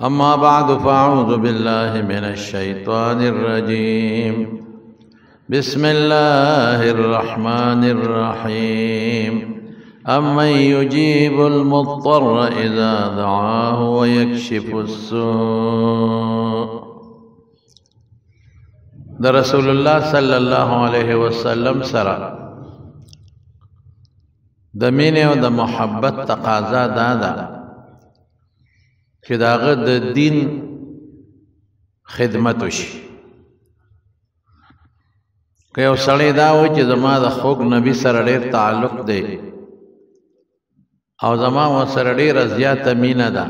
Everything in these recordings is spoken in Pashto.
أما بعد فأعوذ بالله من الشيطان الرجيم بسم الله الرحمن الرحيم أمن يجيب المضطر إذا دعاه ويكشف السوء ده رسول الله صلى الله عليه وسلم سره د مینې او د محبت تقاضا دا ده چې د هغه د دین خدمت وشي. که یو سړی دا وایي چې زما د خوږ نبي سره ډېر تعلق دی او زما ورسره ډېره زیاته مینه ده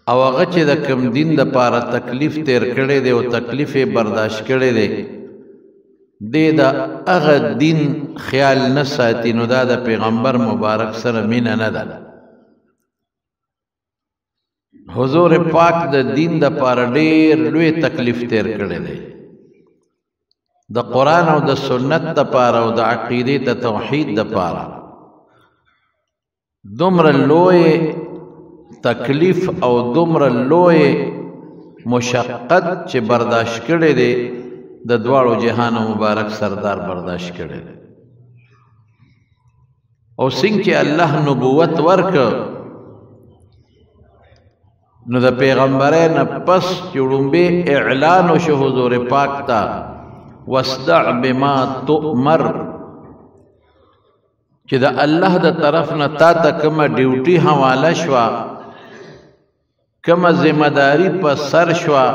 او هغه چې د کوم دین دپاره تکلیف تیر کړی دی او تکلیف یې برداشت کړی دی دی د هغه دین خیال نه ساتي، نو دا د پیغمبر مبارک سره مینه نه ده. حضور پاک د دین د پاره ډېر لوی تکلیف تیر کړی دی، د قرآن او د سنت د پاره او د عقیدې د توحید د پاره دومره لوی تکلیف او دومره لوی مشقت چې برداشت کړی دی د دواړو جهان مبارک سردار برداشت کړی دی. او څنګه چې الله نبوت ورکړ نو د پیغمبرۍ نه پس چې وړومبی اعلان وشو حضور پاک ته واصدع بما تؤمر، چې د الله د طرف نه تا ته کومه ډیوټي حواله شوه، کومه ذمہداري په سر شوه،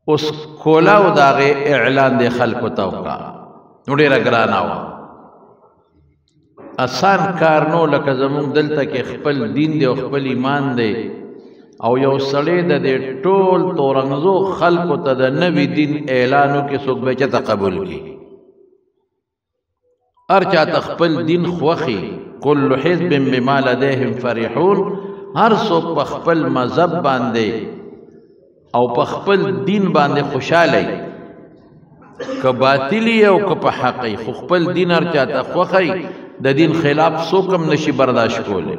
اوس کولاو د هغې اعلان دی خلکو ته وکړه. نو ډېره ګرانه وه، آسان کار نو لکه زمونږ دلته کې خپل دین دی او خپل ایمان دی او یو سړی د دې ټول تورنګزو خلکو ته د نوي دین اعلان وکړي، څوک به چېرته قبول کړي. هر چاته خپل دین خوښي، کل حزب بما لدیهم فرحون، هر څوک په خپل مذهب باندې او په خپل دین باندې خوشحاله که باطلی او که په حقی، خو خپل دین هر چاته خوښی، د دین خلاف څوک هم نشي برداشت کولی.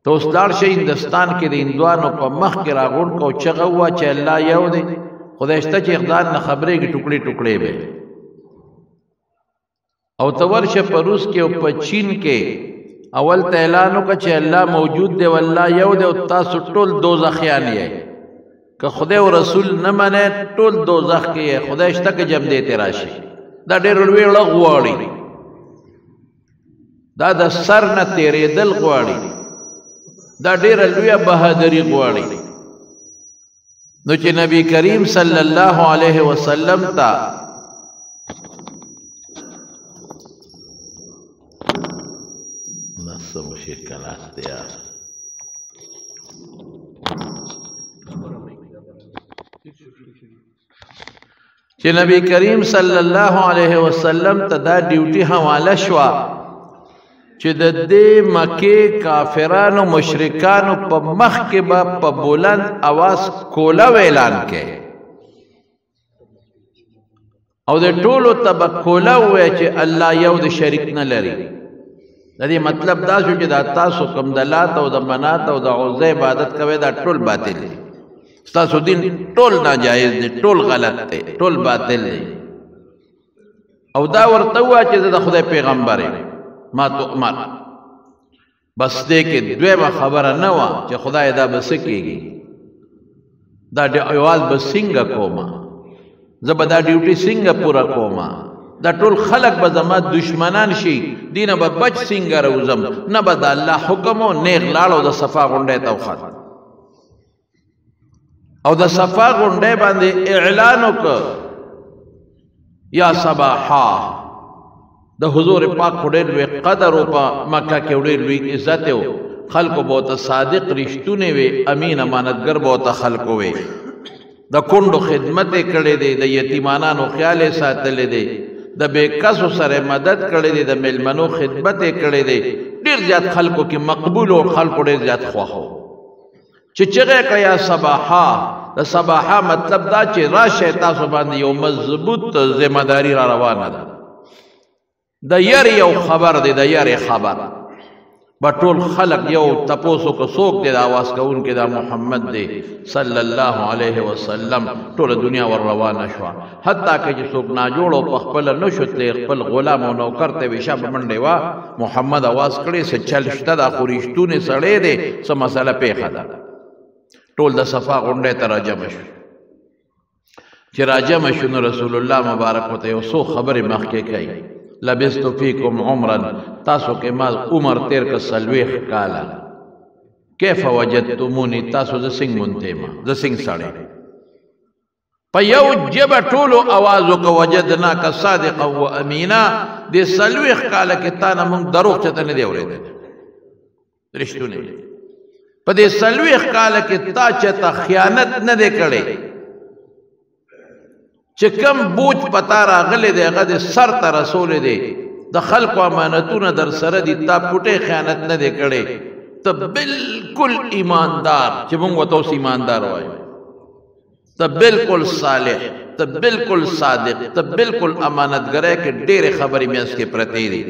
ته اوس لاړ شئ هندوستان کې د هندوانو په مخ کې راغونډ که او چغه ووه چې الله یو دی، خدای شته چې اقدار نه خبرېږي، ټوکړې ټوکړې به. او ته ورشه په روس کې او په چین کې اول ته اعلان وکړه چې الله موجود دی او الله یو دی او تاسو ټول دوزخیان یې، که خدای او رسول نه منئ ټول دوزخ کې یې، خدای شته که جمدې ته راشي. دا ډېر لوی غږ غواړي، دا د سر نه تېرېدل غواړي، دا ډېره لویه بهادري غواړي. نو چې نبی کریم صلی الله علیه وسلم ته چې نبی کریم صلی الله علیه وسلم ته دا ډیوټي حواله شوه چې د دې مکې کافرانو مشرکانو په مخ کې به په بلند اواز کولاو اعلان کوي او د ټولو ته به کولاو ووایي چې الله یو د شریک نه لري. د دې مطلب دا شو چې دا تاسو کوم د لات او د منات او د عزا عبادت کوئ دا ټول باطل دی، ستاسو دین ټول ناجایز دی، ټول غلط دی، ټول باطل دی. او دا ورته ووایه چې زه د خدای پیغمبر یم، ما تؤمر. بس دې کې دویمه خبره نه وه چې خدای دا به څه کېږي، دا یواز به څنګه کومه، زه به دا ډیوټي څنګه پوره کومه، دا ټول خلق به زما دشمنان شي، دینه به بچ څنګه روزم، نه به د الله حکم و نیغ لاړ او د صفا غونډۍ ته وخت او د صفا غونډۍ باندې اعلان وکړ یا صباحا. د حضور پاک خو ډېر لوی قدر و په مکه کې ډېر لوی عزت و، خلکو به ورته صادق رښتونې وې، امین امانتګر به ورته خلکو وې، د کونډو خدمت یې کړی دی، د یتیمانانو خیال یې ساتلی دی، د بېکسو سره مدد کړی دی، د میلمنو خدمت یې کړی دی. ډېر زیات خلکو کې مقبول و، خلکو ډېر زیات خوښ و چې چغې کړه یا صباحا. د صباحا مطلب دا چې راشئ تاسو باندې یو مضبوط ذمہداري را روانه ده، د یارې یو خبر دی، د یارې خبر بطول خلق یو تپوسو کو سوک دے دا آواز کون کے دا محمد دے صلی اللہ علیہ وسلم طول دنیا ور روانہ شوا حتیٰ کہ جو سوک ناجوڑو پخپل نشتلے خپل غلام و نوکرتے وشا بمنڈے وا محمد آواز کرے سے چلشتا دا خوریشتون سڑے دے سا مسئلہ پیخا دا طول دا صفا غنڈے تا راجم شو چی راجم شنو رسول اللہ مبارک ہوتے ہو سو خبر مخ کے کئی لبستو فیکم عمرن تاسو کے ماز عمر تیر کا سلویخ کالا کیف وجدتمونی تاسو زسنگ منتیما زسنگ ساڑے پا یو جب طولو آوازو کا وجدنا کا صادقا و امینا دے سلویخ کالا کی تانا منگ دروخ چتا ندے ہو رہے دے رشتو نے پا دے سلویخ کالا کی تا چتا خیانت ندے کڑے چکم بوج پتا راغلے دے غد سر تا رسول دے دا خلق و امانتون در سر دی تا پوٹے خیانت نہ دے کڑے تا بالکل ایماندار چی مونگو توس ایماندار ہوئے تا بالکل صالح تا بالکل صادق تا بالکل امانت گرے کہ دیر خبری میں اس کے پرتی دی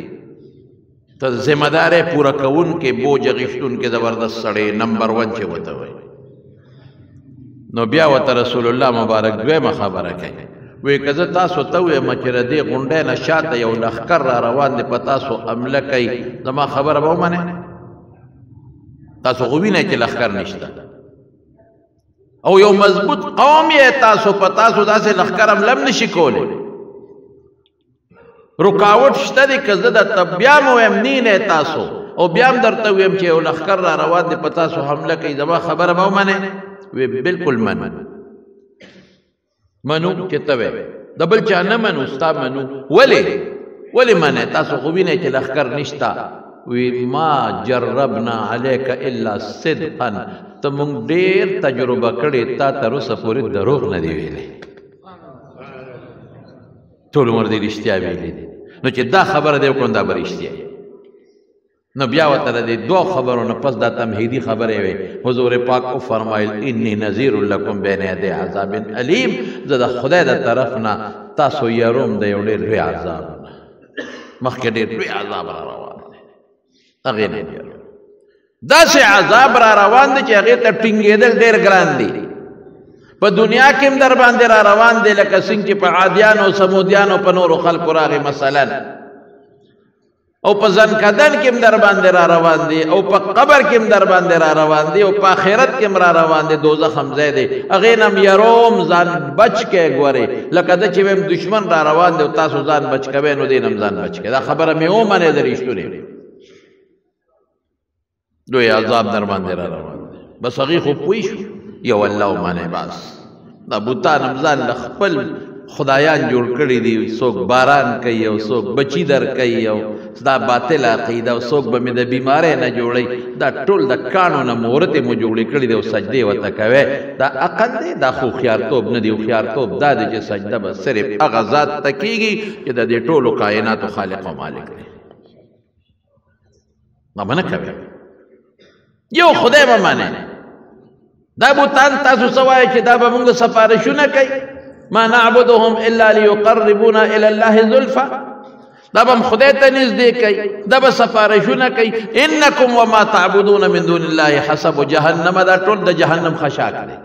تا ذمہ دارے پورا کون کے بوج غشتون کے زبردست سڑے نمبر 1 چھے ہوتا ہوئے نو بیا وتا رسول اللہ مبارک دوے مخابرہ کئی وی کزا تاسو تاوی مچر دی غنڈے نشاط یو لخکر را روان دی پا تاسو عملہ کئی زما خبر باو مانے تاسو غوی نہیں چی لخکر نشتا او یو مضبوط قومی ہے تاسو پا تاسو دا سے لخکر عملم نشی کولے رکاوٹ شتا دی کزا دا تب بیام و امنین ہے تاسو او بیام در تاویم چی یو لخکر را روان دی پا تاسو حملہ کئی زما خبر باو مانے وی بالکل منو چتوے دبل چانا منو ستا منو ولی منے تاسو خوبینے چی لخکر نشتا وی ما جربنا علیکا الا صدقا تمونگ دیر تجربہ کڑی تا ترس پوری دروغ ندی ویلے طول عمر دی رشتیا ویلے نو چی دا خبر دیو کن دا برشتیا نو بیا وطلع دی دو خبروں پس دا تمہیدی خبریں وے حضور پاک کو فرمائل انی نذیر لکم بین یدی عذاب علیم زدہ خدا دا طرفنا تاسو یروم دا یوڑی روی عذاب مخی دیر روی عذاب را روان دے اغیر یروم دا سے عذاب را روان دے چی اغیر تا ٹنگی دل دیر گران دی پا دنیا کم در باندے را روان دے لکا سنگ چی پا عادیانو سمودیانو پا نور و خلق راغی مثلا او پا زنکدن کم در باندے را روان دی او پا قبر کم در باندے را روان دی او پا خیرت کم را روان دی دوزخ حمزے دی اغینم یروم زان بچ کے گوری لکہ چویم دشمن را روان دی او تاسو زان بچ کے نو دینم زان بچ کے دا خبر میں او منے دریشتو نی دوی عذاب در باندے را روان دی بس اغی خوب پویشو یو اللہ منے باس دا بوتانم زان لخپل خدایان جوڑ کری دی سوک باران کئی او سوک بچی در کئی او دا باطل عقیدہ او سوک بمی دا بیمارے نا جوڑی دا ٹول دا کانو نا مورت مو جوڑی کری دی او سجدے و تکوے دا اقل دے دا خو خیارتوب ندی او خیارتوب دا دے جے سجدہ بس صرف اغزات تکی گی کہ دا دے ٹولو کائنات و خالق و مالک دے ما منکوے یو خدای با مانے دا بوتان تاسو سوائے چی دا با منگو سفارشو نا کئی ما نعبدهم الا ليقربونا الى الله زلفا دبم خدایتا نزدے کئی دب سفارشونا کئی انکم وما تعبدون من دون اللہ حسب جہنم دا ٹول دا جہنم خشاک دے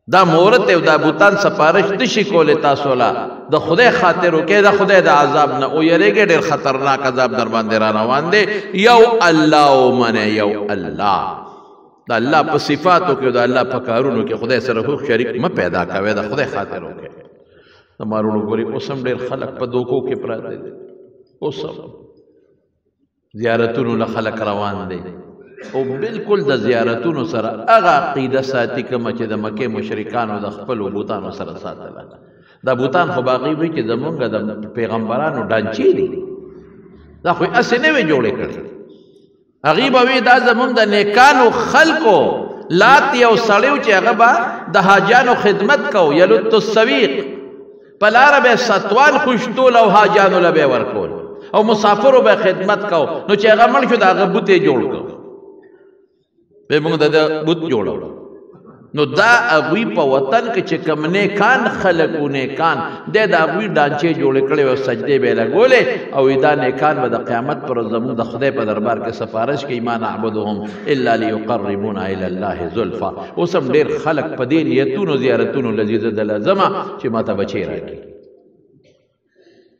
دا مورت دا بوتان سفارش دشی کولے تاسولا دا خدای خاطرو کہ دا خدای دا عذاب نا او یرے گے دیر خطرناک عذاب در باندے رانوان دے یو اللہ منے یو اللہ دا اللہ پا صفاتو کے دا اللہ پا کارونو کے خدای سرخوخ شریک ما پیدا کوئے دا خدای خاطرو کے دا مارونو گوری اسم دیر خلق پا دوکو کے پرا دے دے اسم زیارتونو لخلق روان دے او بالکل دا زیارتونو سر اغا قیدہ ساتی کما چی دا مکے مشرکانو دا خپلو بوتانو سر ساتا لگا دا بوتان خو باقی ہوئی کہ دا منگا دا پیغمبرانو ڈانچی دی دا خوی اسی نوے جوڑے کرے اغیب اوی دا زمان دا نیکانو خلقو لات یو سڑیو چی اغبا دا حاجانو خدمت کو یلوت السویق پلارا بے ستوان خوشتول او حاجانو لبے ورکول او مسافرو بے خدمت کو نو چی اغمال شو دا اغبوتے جوڑ کو بے مونگ دا بوت جوڑو نو دا اغوی په وطن کې چې کوم نیکان خلک و نیکان دی د هغوی ډانچې جوړې کړې او سجدې به یې لګولې او دا نیکان به د قیامت پر ورځ زموږ د خدای په دربار کې سفارش کوي ما نعبدهم الا لیقربونا الی الله زلفا. اوس هم ډېر خلک په دې نیتونو زیارتونو لذیذه د لازمه چې ما ته بچی راکړي.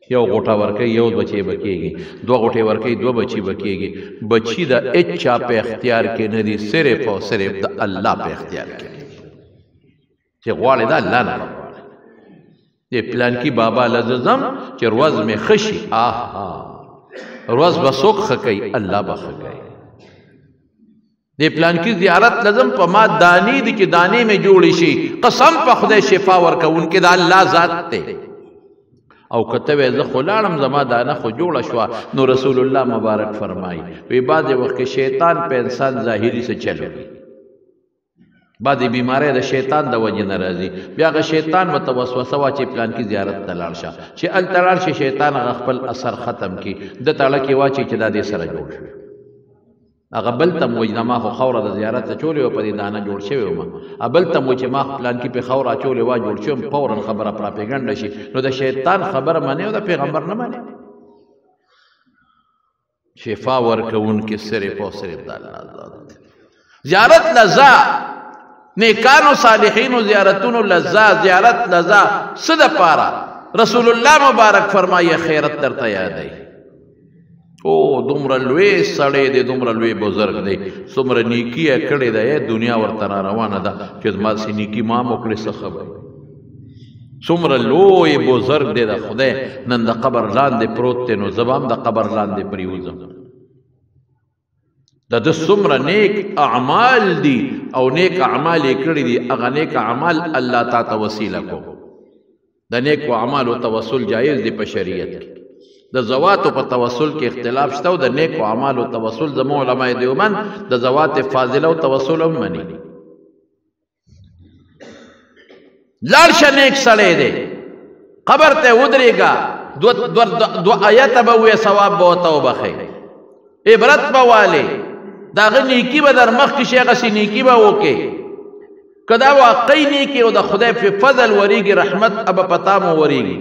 یو غوټه ورکوي یو بچی به کېږي، دوه غوټې ورکوي دوه بچي به کېږي. بچي د هېچا په اختیار کې نه دي، صرف او صرف د الله په اختیار کې چې غواړې دا الله نه غواړې. د پلانکي بابا لزم چې روز مې ښه شي، روز به څوک ښه کوي؟ الله به ښه کوي. د پلانکي زیارت لزم په ما دانې دي چې دانې مې جوړې شي، قسم په خدای شفا ورکوونکې د الله ذات دی. او کته وې زه خو لاړم زما دانه خو جوړه شوه. نو رسول الله مبارک فرمایي وی بعضې وخت کې شیطان په انسان ظاهري څه چلو وي، بعضې بیماری د شیطان د وجې نه راځي. بیا هغه شیطان ورته وسوسه واچي پلانکي زیارت ته لاړ شه، چې هلته لاړ شي شیطان هغه خپل اثر ختم کړي، ده ته اړه کې واچي چې دا دې سره جوړ شوي. هغه بل ته م وایي نه ما خو خوره د زیارت ته چولې وه په دې دانه جوړ شوی وم. بل ته م وایي چې ما خو پلانکي پې خوره اچولې وه جوړ شوی وم. فورا خبره پراپېګنډه شي. نو د شیطان خبره منې او د پیغمبر نه منې. شفا ورکوونکې صرف او صرف د الله ذات. زیارت لزا نیکانو صالحینو زیارتونو لزا، زیارت لزا څه دپاره؟ رسول الله مبارک فرمایي خیرت درته یادوي. او دومره لوی سړی دی، دومره لوی بزرګ دی، څومره نیکي یې کړې ده، دنیا ورته را روانه ده چې زما داسې نیکي ما هم وکړې څه خبر. څومره لوی بزرګ دی د خدای، نن د قبر لاندې پروت دی، نو زه به هم د قبر لاندې پرېوځم. د ده څومره نیک اعمال دي او نیک اعمال یې کړي دي، هغه نیک اعمال الله تا ته وسیله کو. د نیکو اعمالو توسل جایز دی په شریعت کې. د زواتو په توسل کې اختلاف شته او د نیکو اعمالو توسل زموږ علماء دیوبند د زوات فاضله او توسل هم مني. لاړ شه نیک سړی دی، قبر ته ودرېږه، دو آیته به ووایې ثواب به ورته وبخئ، عبرت به والې، د هغه نیکي به در مخکې شي، هغسې نیکي به وکړې. که دا واقعي نیکي او د خدای په فضل ورېږي، رحمت به په تا مو ورېږي.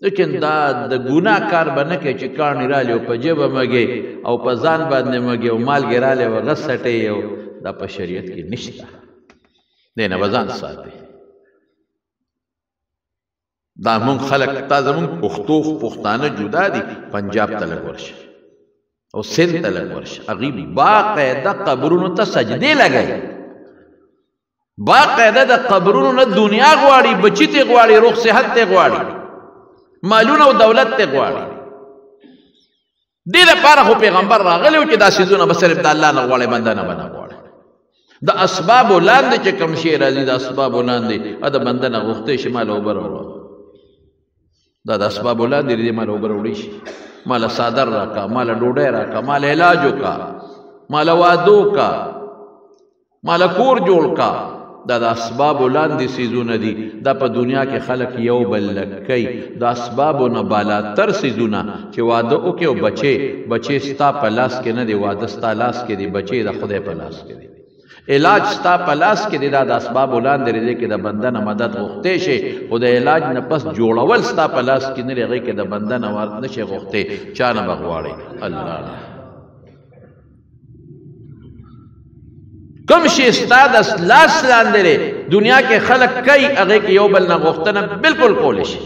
لیکن دا د ګناه کار به نه کوې چې کاڼي رالې او په جیبه مږې او په ځان باندې مږې او مالګې رالې او غس سټې او دا په شریعت کې نشته. دې نه به ځان ساتې. دا مونږ خلک تا زمونږ پښتانه جدا دي، پنجاب ته لږ ورشه او سند ته لږ ورشه، هغوی باقاعده قبرونو ته سجدې لګوي، باقاعده د قبرونو نه دنیا غواړي، بچي ته غواړي، روغ صحت ته غواړي، مالونه او دولت ته غواړي. دې لپاره خو پیغمبر راغلی و چې دا څیزونه به صرف د الله نه غواړي، بنده نه به نه غواړي. د اسبابو لاندې چې کوم شی راځي، د اسبابو لاندې د بنده نه غوښتی شي مال اوبه راوړه، دا د اسبابو لاندې دې مال اوبه راوړی شي، مال صادر راکا، مال ډوډۍ راکا، مال علاج وکا، مال واده وکا، مال کور جوړ کا. دا د اسبابو لاندې څیزونه دي. دا په دنیا کې خلک یو بل لږ کوي، د اسبابو نه بالاتر څیزونه چې واده وکړي او بچې ستا په لاس کې نه دی، واده ستا لاس کې دی، بچې د خدای په لاس کې دی، علاج ستا په لاس کې دی. دا د اسبابو لاندې دی کې د بنده نه مدد غوښتی شي، خو د علاج نه پس جوړول ستا په لاس کې نه دی، هغې کې د بنده نه نه شي غوښتی، چا نه به غواړې؟ الله نه. کم شي ستا د لاس لاندې دی، دنیا کې خلک کوي، هغې کې یو بل نه غوښتنه بلکل کولی شي،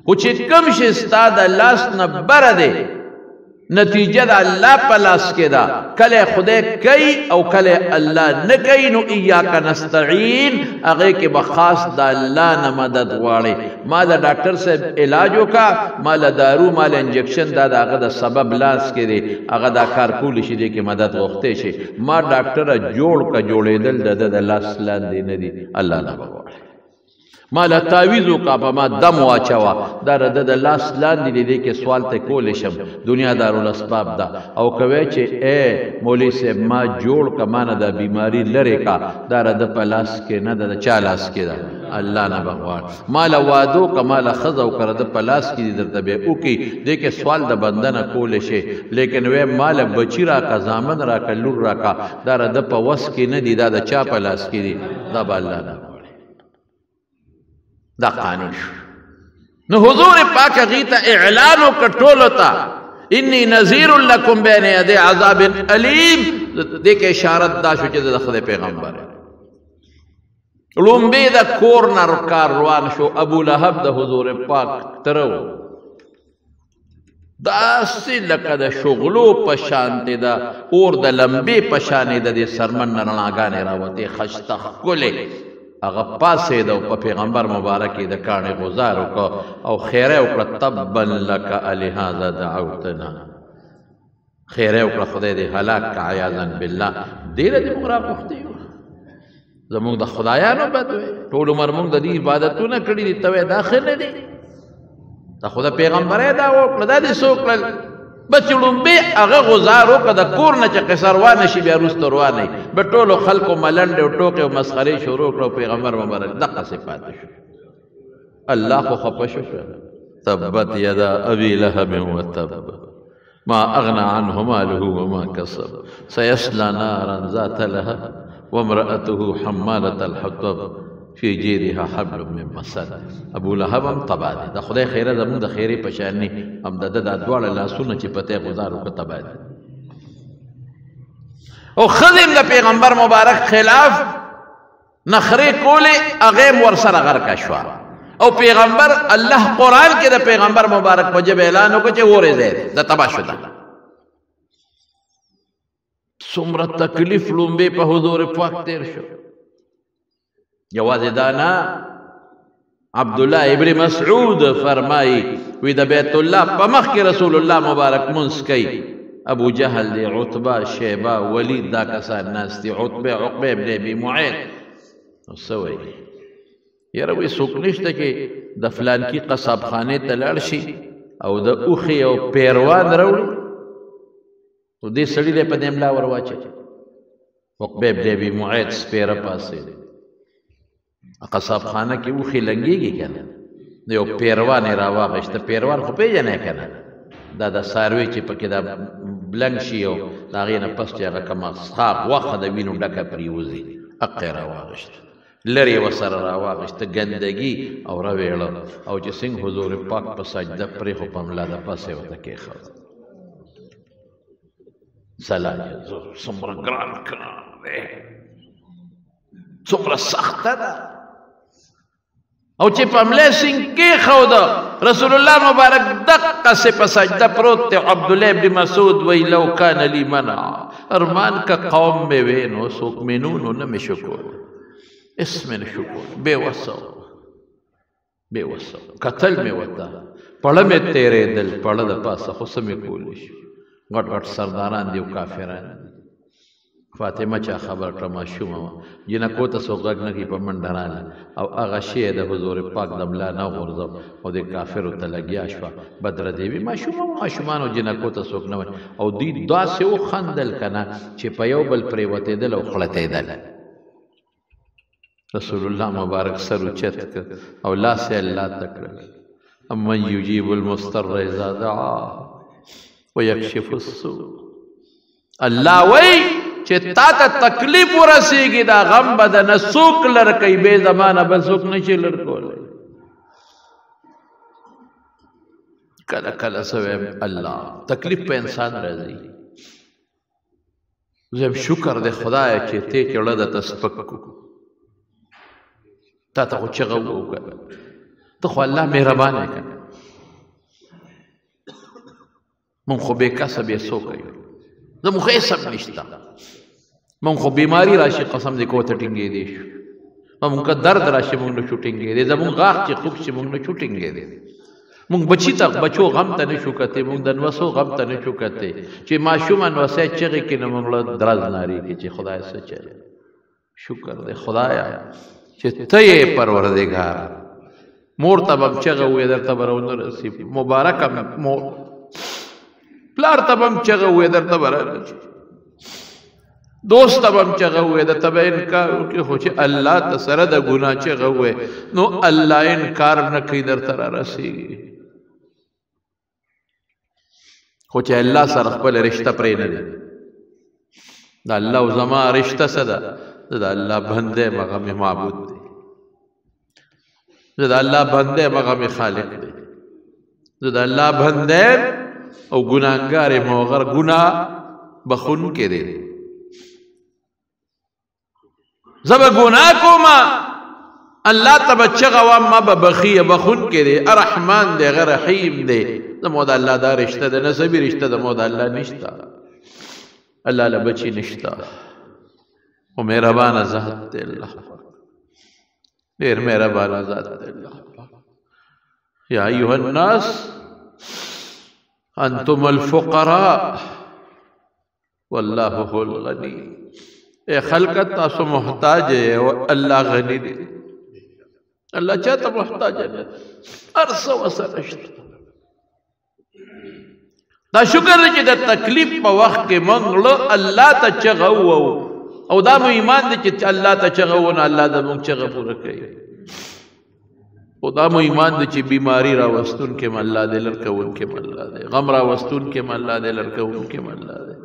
خو چې کم شي ستا د لاس نه بره دی، نتیجه د الله په لاس کې ده. کله خدای کوي او کله الله نه کوي، نو ایاک نستعین، هغې کې به خاص د الله نه مدد غواړي. ما د ډاکټر صاحب علاج وکړه، ما له دارو ما له انجکشن، دا د هغه د سبب لاس کې دی، هغه دا کار کولی شي، دې کې مدد غوښتی شي. ما ډاکټره جوړ که جوړېدل د ده د لاس لاندې نه دي، الله نه به غواړي. مالا تعویزو کا پا ما دم واچوا دا رده دا لاس لاندی دی که سوال تے کولی شم دنیا دارالاسباب دا او کوئی چه اے مولی سے ما جوڑ کا مانا دا بیماری لرے کا دا رده پا لاس کے نا دا چا لاس کے دا اللہ نا بغوار مالا وادو کا مالا خزو کا رده پا لاس کی دی در تبے اوکی دی که سوال دا بندنا کولی شے لیکن وے مالا بچی را کا زامن را کا لور را کا دا رده پا وس کی ندی دا چا پا لاس کی دی دا با اللہ نا دا قانون شو نو حضور پاک غیتا اعلانو کٹولو تا انی نذیر لکم بین ید عذاب علیم دیکھ اشارت دا شو چیز دا خود پیغمبر لومبی دا کورنر کاروان شو ابو لہب دا حضور پاک ترو دا سی لکا دا شغلو پشانتی دا اور دا لمبی پشانی دا دی سرمن نرناگانی راوتی خشتخ کلے اغا پاسے دا پا پیغمبر مبارکی دا کارنی غزارو کا او خیرے اکڑا تبن لکا الہذا دعوتنا خیرے اکڑا خدای دی حلاک کا عیاذن باللہ دیر دی مغرا پختی ہو زمونگ دا خدایانو بدوے طول عمر مونگ دا دی عبادتو نا کری دی توے داخل دی دا خدا پیغمبر دا اکڑا دا دی سوکلل بچلون بے اغا غزارو کا دا کورنا چا قصروان شی بیا روست روانی بطولو خلقو ملنڈ و ٹوکے و مسخری شروع کرو پیغمبر مبارک دقا صفات شو اللہ کو خپشو شو تبت یدا ابی لہب و تب ما اغنا عنہ مالہ وما کسب سیسلا نارا ذات لہب وامرأته حمالت الحطب فی جیرها حبل من مسد ابو لہب ہم تبا دی دا خدای خیرہ زمون دا خیری پشانی ہم دا دا دوار اللہ سنہ چی پتے غزارو کا تبا دی او خدم دا پیغمبر مبارک خلاف نخری کولی اغیم ورسر اگر کشوا او پیغمبر اللہ قرآن کے دا پیغمبر مبارک پا جب اعلانو کو چے وورے زید دا تبا شدہ سمرت تکلیف لنبے پا حضور پاک تیر شو جواز دانا عبداللہ ابن مسعود فرمائی وی دا بیت اللہ پمخ کی رسول اللہ مبارک منس کئی ابو جہل دی عطبہ شیبہ ولید دا کسان ناس دی عطبہ عقبہ ابن ابی معید سوئی یہ روی سکنشتا کہ دا فلان کی قصاب خانے تلارشی او دا اوخی او پیروان روڑی تو دی سڑی دے پا دیملا ورواچے عقبہ ابن ابی معید سپیرہ پاسے دے قصاب خانہ کی اوخی لنگی گی کنا دیو پیروان راواغش تا پیروان خو پی جانے کنا دا ساروی چی پکی دا بلنگ شیو دا غینا پس چاگا کما سخاق وقت دا وینو ڈکا پریوزی اقی راواغش لری وسر راواغش تا گندگی او رویڑا او چی سنگ حضور پاک پا سجدہ پری خو پملا دا پاسے وطا کی خواست سلام یزور سمر گران کران دے سمر سخت دا او چی پملے سنگ کی خودا رسول اللہ مبارک دقا سے پسجدہ پروت تے عبداللہ ابن مسعود وی لو کان لی منع ارمان کا قوم میں وینو سوک منونو نمی شکول اس میں شکول بے وسو بے وسو قتل میں وطا پڑھ میں تیرے دل پڑھ دا پاسا خسمی کولیش گٹ گٹ سرداران دیو کافران فاطمہ چا خبر کرما شوما جنا کوتا سو غگنگی پا مندرانا او اغا شیع دا حضور پاک دملا نا غرزو او دے کافر تا لگیا شوا بدر دیوی ما شومانو جنا کوتا سوک نوان او دی دا سے او خندل کنا چی پا یو بل پریوتے دل او خلطے دل رسول اللہ مبارک سر چت کر او لا سے اللہ تکرک امن یجیب المستر اذا دعا ویکشف السوء اللہ وی چه تا تا تکلیف ورسی گی دا غم بدن سوک لرکی بے زمانہ بل سوک نشی لرکو لے کل کل سویم اللہ تکلیف پہ انسان رضی زیم شکر دے خدا ہے چه تے چڑا دا تسپکو تا تا خود چغو کر تو خو اللہ مہربان ہے من خو بے کسب یہ سو کئی زمو خیسب نشتا من خو بیماری راشی قسم دے کوتا ٹنگے دیش من کا درد راشی من نشو ٹنگے دے زمون غاق چی خوب چی من نشو ٹنگے دے من بچی تا بچو غم تا نشو کتے من دنوسو غم تا نشو کتے چی معشوم انوسے چگی کی نمون درز ناری کی چی خدای سے چلے شکر دے خدایا چی تیے پروردگار مور ته به هم چغه ووایي درته به راونه رسي مبارکه مور پلار ته به هم چغه ووایي درته به رارسي دوست ته به هم چغه ووایي درته به انکار وکړي خو چې الله ته سره د ګناه چغه ووایي نو الله انکار نه کوي درته رارسېږي خو چې الله سره خپل رشته پرې نه دی د الله او زما رشته څه ده زه د الله بنده یم هغه مې معبود دی زه د الله بنده یم هغه مې خالق دی زه د الله بنده یم او ګناهګار یم او هغه ګناه بخونکی دی زه به ګناه کومه الله ته به چغه وایم ما به بخي بخونکی دی الرحمن دی هغه رحیم دی زمو د الله دا رشته ده نسبي رشته زمو د الله نشته الله له بچي نشته او مهربانه ذات دی الله ډېر مهربانه ذات دی الله یا ایها الناس انتم الفقراء والله هو الغني اے خلق تاسو محتاج ہے الله غنی دی الله چاته محتاج نه ارسه وسرشت دا شکر دی چې د تکلیف په وخت کې موږ الله ته چغه وو او دا مو ایمان دی چې الله ته چغه وو نه الله د موږ چغه پوره کوي او دا مو ایمان دی چې بیماری راوستونکې م الله دی لړکوونکې م الله دی غم راوستونکې م الله دی لړکوونکې م الله دی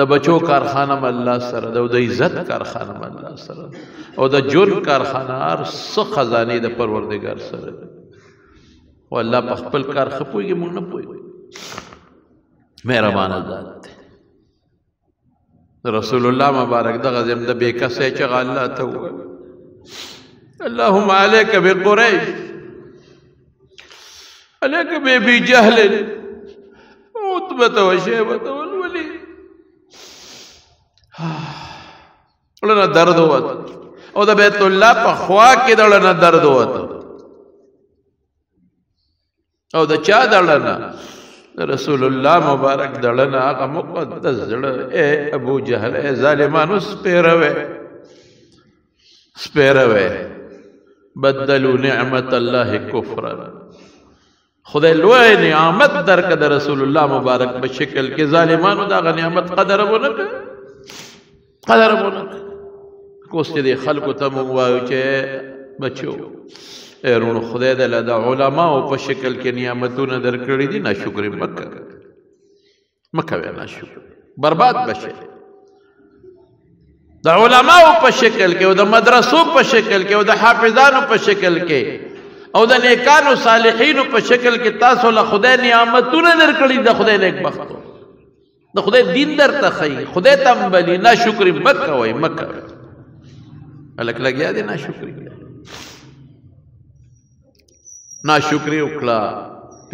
د بچو کارخانه م الله سره ده او د عزت کارخانه م الله سره او د جرم کارخانه هر څه خزانې د پروردګار سره ده او الله په خپل کار ښه پوهېږي موږ نه پوهېږو مهربانه ذات دی رسول الله مبارک دغه ځم د بې کسۍ چغه الله ته وویل اللهم عليك بقريش عليك بأبي جهل عتبة وشيبة والوليد ولنا درد وت او د بیت الله په خوا کې دلنا درد وت او د چا دلنا رسول الله مبارک دلنا هغه مقدس زړه اے ابو جهل اے ظالمانو سپیروي بدلوا نعمت الله کفرا خدای لوی نعمت درک د رسول الله مبارک په شکل کې ظالمانو دا نعمت قدر ونه کوس دې خلکو ته مو وایو چې بچو ایرونو خدای دې له علماء په شکل کې نعمتونه درکړي دي ناشکری مکه ناشکر برباد بشي د علماء په شکل کې او د مدرسو په شکل کې او د حافظانو په شکل کې او د نیکانو صالحینو په شکل کې تاسو له خدای نعمتونه درکړي د خدای نیک بخت د خدای دین درته ښیي خدای ته مبلي ناشکري مه کوئ هلک لګیا دی ناشکري وکړه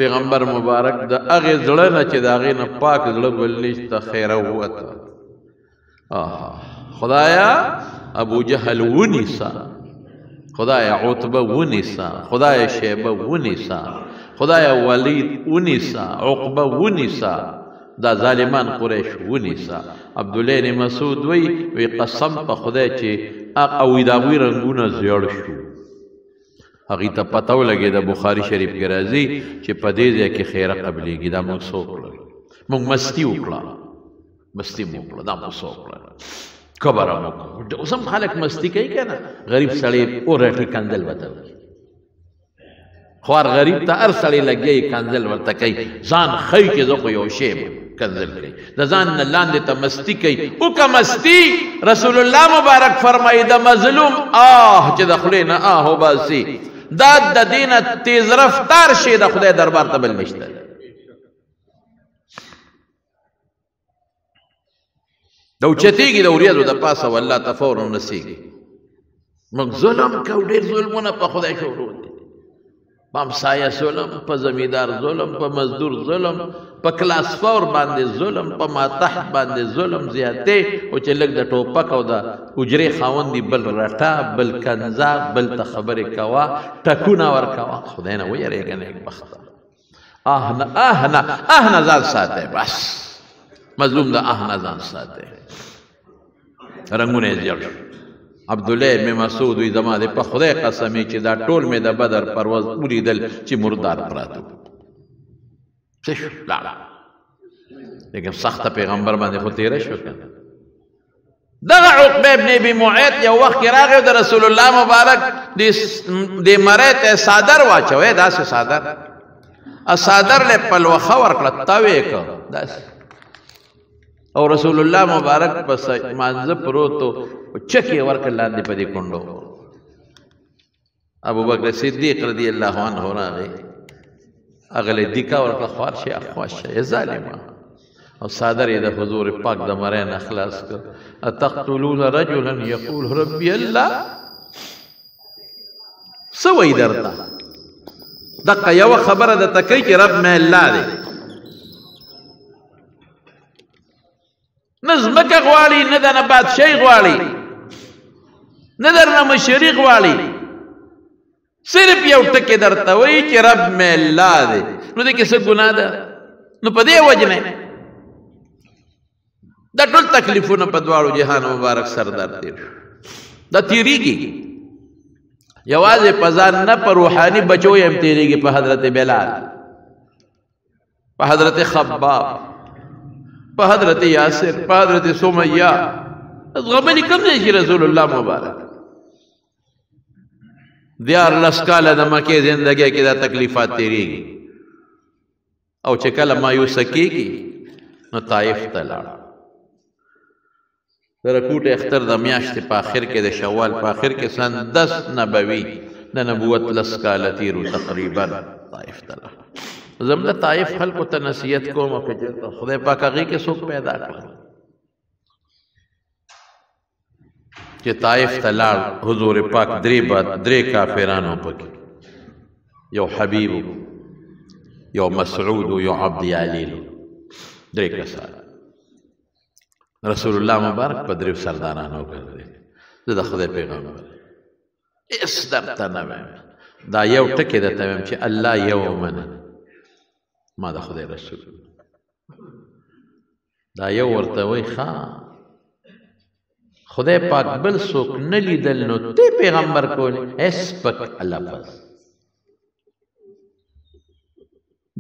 پیغمبر مبارک د هغې زړه نه چې د هغې نه پاک زړه بل نشته خیره ووته خدایا ابو جهل ونیسا خدایا عتبه ونیسا خدایا شیبه ونیسا خدایا ولید ونیسا عقبه ونیسا دا ظالمان قریش ونیسا عبدالله بن مسعود وی قسم په خدای چې او د هغوی رنګونه زیړ شو هغې ته پته ولګېده بخاري شریف کې راځي چې په دې ځای کې خیره قبلېږي دا موږ څه وکړل موږ مستي وکړه دا موږ څه وکړل کبره مو اوس هم خلک مستی کوي که نه غریب سړی اورټي کنځل ورته وایي خوار غریب ته هر سړی لګیا کنځل ورته کوي ځان ښیي چې زه خو یو شی یم کنځل کوي د ځان نه لاندې ته مستی کوي وکه مستی رسول الله مبارک فرمایي د مظلوم چې د خولې نه وباسي دا د دې نه تیز رفتار شي د خدای دربار ته بل نشته د اوچتېږي د وریځو د پاسه والله ته فورا نسېږي موږ ظلم کوو ډېر ظلمونه په خدای شروع دي په همسایه ظلم په زمیندار ظلم په مزدور ظلم په کلاس فور باندې ظلم په ماتحت باندې ظلم زیاتې او چې لږ د ټوپک او د حجرې خاوند دي بل رټه بل کنځه بل ته خبرې کوه ټکونه ورکوه خدای نه ویرېږه نیکبخته نه ځان ساتی بس مظلوم د نه ځان ساتی رنګونه یې زیړ شو عبدالله ابن مسعود وی زما د په خدای قسمي چې دا ټول مې د بدر پرواز ولیدل چې مردار پراته څه شو لا لیکن سخته پیغمبر باندې خو تیره شو کنه دغه عقبه ابن ابي معيط یو وخت راغی د رسول الله مبارک د مړی ته صادر واچوي داسې صادر صادر له پلوخه ورکړه تاوی کړه داسې او رسول الله مبارک پس مانزه پروتو چکی ورکړه لاندې په دې کونډو ابو بکر صدیق رضی الله عنه راغی هغه له دیکا ورکړه خوار شي اخواشه ظالما او صادر د حضور پاک د مړی نه خلاص کړ اتقتلون رجلا يقول ربي الله سوي درته دقه یو خبره د تکي چې رب مې الله دی نظمکه غواړي نه د نبات شي غواړي نه درنه مشري غواړي صرف یو ټکی درته وایي چې رب مې الله دی نو دې کې څه ګناه ده نو په دې وجه نه دا ټول تکلیفونه په دواړو جهان مبارک سردار تیر دا تیریږي یوازې په ځان نه په روحاني بچو یې هم تیریږي په حضرت بلال په حضرت خباب په حضرت یاسر په حضرت سمیہ غمني کوم ځای چې رسول الله مبارک دیارلس کاله د مکې زندګۍ کې دا تکلیفات تیریږي او چې کله مایوسه کېږي نو طایف ته لاړ د رکوټ اختر د میاشتې په آخر کې د شوال په آخر کې سن 10 نبوي د نبوت لس کاله تیرو تقریبا طایف ته لاړ زم د طایف خلکو ته نصیحت کوم چې خدای پاک هغې کې څوک پیدا کړل چې طایف ته لاړ حضور پاک درې کافرانو پکې یو حبیب یو مسعود یو عبد یالیل درې کسان رسول الله مبارک په دریو سردارانو وکړل زه د خدای پیغمبر هېڅ درته نه وایم دا یو ټکی درته وایم چې الله یو ومنه ما د خدای رسول دا یو ورته وایي ښه خدای پاک بل څوک نه لیدل نو ته پیغمبر کولی هېڅ پک لفظ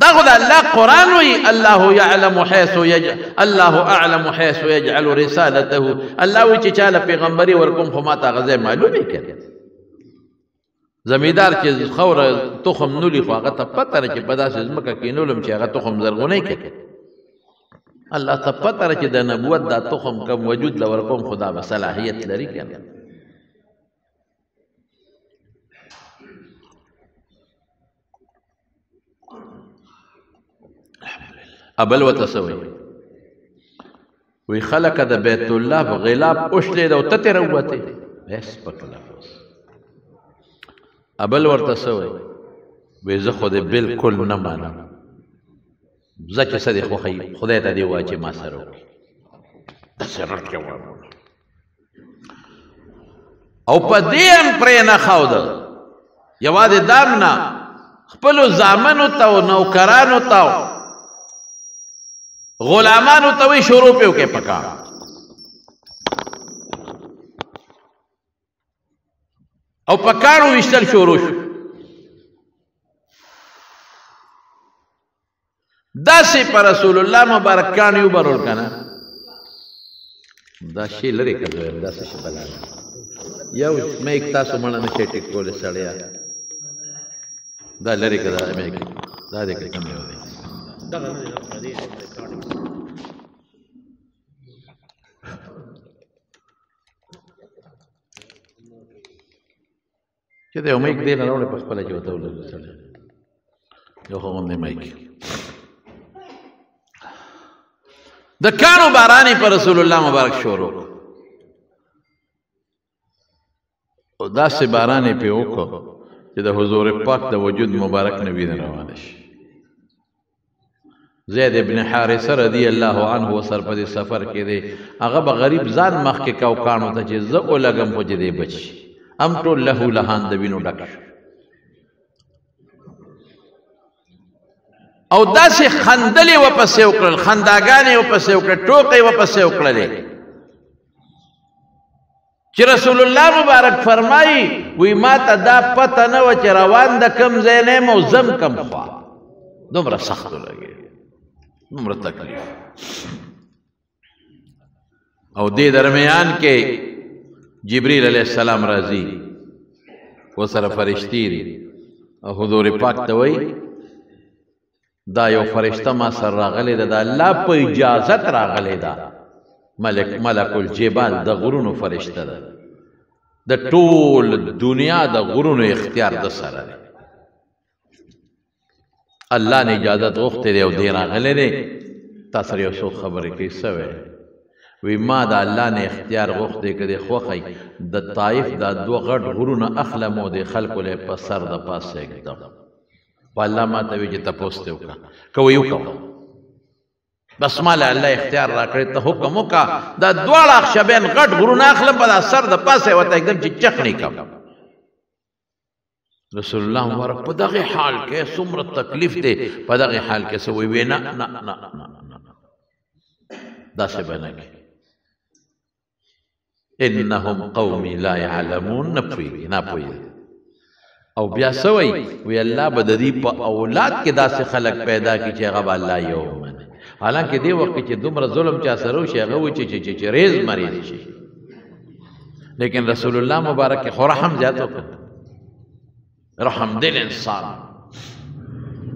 دا خو د الله قرآن وي الله يعلم حيث يجعل الله اعلم حيث يجعل رسالته الله وي چې چاله پیغمبري ورکوم خو ماته هغه ځای معلومې کړي زمیندار چې خوره تخم نولي خو هغه ته پته ده چې په داسې ځمکه کښېنولم چې هغه تخم زرغونی کړي الله ته پته ده چې د نبوت دا تخم کم وجود له ورکوم خو دا به صلاحیت لري که نه ابل وتسوي وی خلق د بیت الله په غلاب اوشلې د تته روته بس پکلا ابل ورته سوي وی زه خو دې بالکل نه مانم زه چې څه دې خوښي خدای ته دې وایي چې ما سره وکړي داسې رټ جواب او په دې هم پرې نه ښوده یوازې دام نه خپلو زامنو ته او نوکرانو ته غلامانو ته وی شروع پیو کې پکا او پکارو وشتل شروع شو داسې پر رسول الله مبارک کان یو برول کنه دا شی لري کړو داسې شی بلانه یو مې یک تاسو مړه نه ټیک کول سړیا دا لري کړه مې دا دې کوم یو دی چې دا مایک دی نه راوړې په خپله چې ورته ولګوي سړی یو خو غوندې مایک د کانو بارانې په رسول الله مبارک شروع او داسې بارانې پې وکړو چې د حضور پاک د وجود مبارک نبی نه روانه شي زید ابن حارثه رضی الله عنه وسر په سفر کې دی هغه به غریب ځان مخکې کو کانو ته چې زه ولګم خو چې دی بچي ام ټول له لهان د وینو ډک شو او داسې خندلې ورپسې وکړل خنداګانې ورپسې وکړل ټوکې ورپسې وکړلې چې رسول الله مبارک فرمایي وی ما ته دا پته نه وه چې روان د کم ځای نه یم او ځم کم خوا دومره سخت ولګېد دومره تکلیف او دې درمیان کې جبریل علیه السلام راځي ورسره فرشتي دي او حضور پاک ته وایي دا یو فرشته ما سره راغلی ده د الله په اجازت راغلی ده ملک الجبال د غرونو فرشته ده د ټول دنیا د غرونو اختیار د سره دی الله نه اجازت غوښتې دی او دی راغلی دی تا سره یو څو خبرې کوي څه وی ما د الله نه اختیار غوښتې که دی خوښی د طایف دا دوه غټ غرونه اخلم او د خلکو له په سر د پاسه ږدم خو الله ما ته وی چې تپوس دې وکړه که وی وکړه بس ما له الله اختیار راکړی ته حکم وکړه دا دواړه اخشبین غټ غرونه اخلم په دا سر د پاسه ورته ږدم چې چخنې کړم رسول الله مبارک په دغه حال کې څومره تکلیف دی په دغه حال کې څه وی نه نه نه داسې به نه کوي انهم قومي لا يعلمون نه پوهېږي او بیا څه وی الله به د دې په اولاد کې داسې خلک پیدا کړي چې هغه به الله یو ومني حالانکه دې وخت کې چې دومره ظلم چا سره وشي هغه وایي چې ریز مریض شي لیکن رسول الله مبارک خو رحم زیات وکړ رحم دل انسان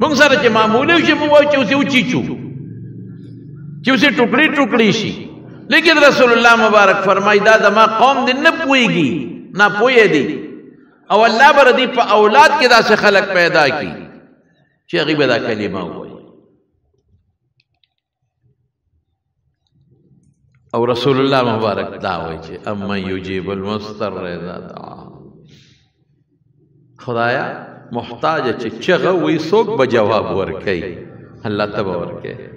موږ سره چې معمولی وشي موږ وایو چې اوس یې وچیچو چې اوس یې ټوکړي ټوکړي شي لیکن رسول الله مبارک فرمایي دا زما قوم دې نه پوهېږي ناپوهه دي او الله به د دې په اولاد کې داسې خلک پیدا کړي چې هغوی به دا کلمه ووایي او رسول الله مبارک دا وایي چې امن یجیب المضطر اذا دعاه خدایا محتاج چې چغه وي څوک به جواب ورکوي الله ته به ورکوي